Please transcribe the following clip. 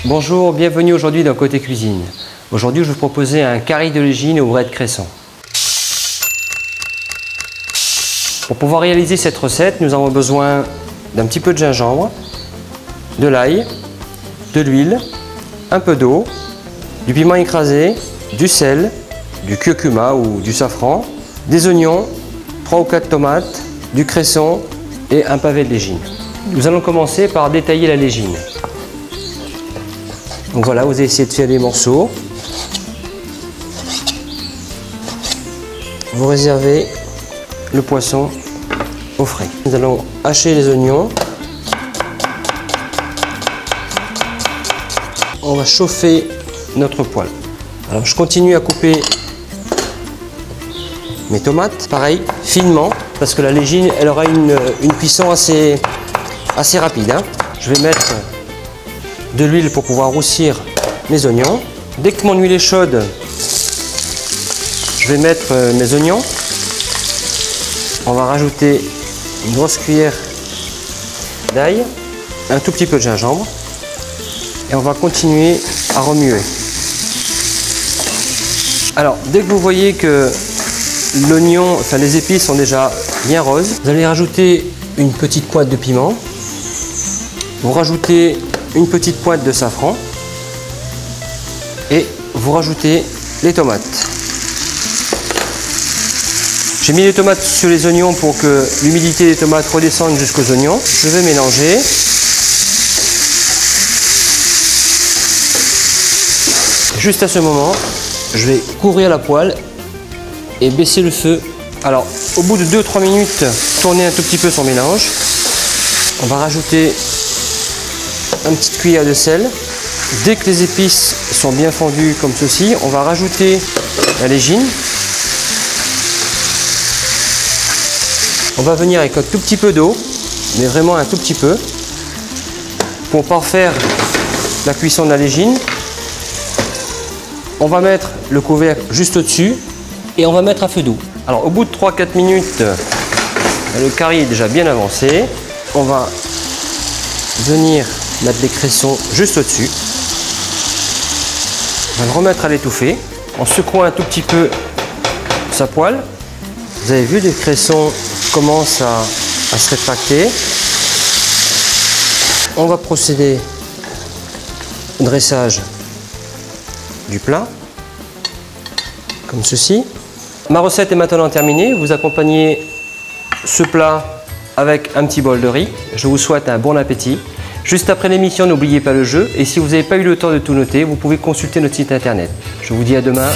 Bonjour, bienvenue aujourd'hui dans Côté Cuisine. Aujourd'hui, je vais vous proposer un curry de légine au bret de cresson. Pour pouvoir réaliser cette recette, nous avons besoin d'un petit peu de gingembre, de l'ail, de l'huile, un peu d'eau, du piment écrasé, du sel, du curcuma ou du safran, des oignons, 3 ou 4 tomates, du cresson et un pavé de légine. Nous allons commencer par détailler la légine. Donc voilà, vous allez essayer de faire des morceaux. Vous réservez le poisson au frais. Nous allons hacher les oignons. On va chauffer notre poêle. Alors je continue à couper mes tomates, pareil, finement, parce que la légine, elle aura une cuisson assez rapide. Je vais mettre de l'huile pour pouvoir roussir mes oignons. Dès que mon huile est chaude, je vais mettre mes oignons. On va rajouter une grosse cuillère d'ail, un tout petit peu de gingembre et on va continuer à remuer. Alors, dès que vous voyez que l'oignon, enfin les épices sont déjà bien roses, vous allez rajouter une petite pointe de piment. Vous rajoutez une petite pointe de safran et vous rajoutez les tomates. J'ai mis les tomates sur les oignons pour que l'humidité des tomates redescende jusqu'aux oignons. Je vais mélanger. Juste à ce moment, je vais couvrir la poêle et baisser le feu. Alors, au bout de 2-3 minutes, tournez un tout petit peu son mélange. On va rajouter une petite cuillère de sel. Dès que les épices sont bien fondues comme ceci, on va rajouter la légine. On va venir avec un tout petit peu d'eau, mais vraiment un tout petit peu, pour parfaire la cuisson de la légine. On va mettre le couvercle juste au-dessus et on va mettre à feu doux. Alors au bout de 3-4 minutes, le curry est déjà bien avancé. On va venir mettre les cressons juste au-dessus. On va le remettre à l'étouffer en secouant un tout petit peu sa poêle. Vous avez vu, les cressons commencent à se rétracter. On va procéder au dressage du plat, comme ceci. Ma recette est maintenant terminée. Vous accompagnez ce plat avec un petit bol de riz. Je vous souhaite un bon appétit. Juste après l'émission, n'oubliez pas le jeu. Et si vous n'avez pas eu le temps de tout noter, vous pouvez consulter notre site internet. Je vous dis à demain.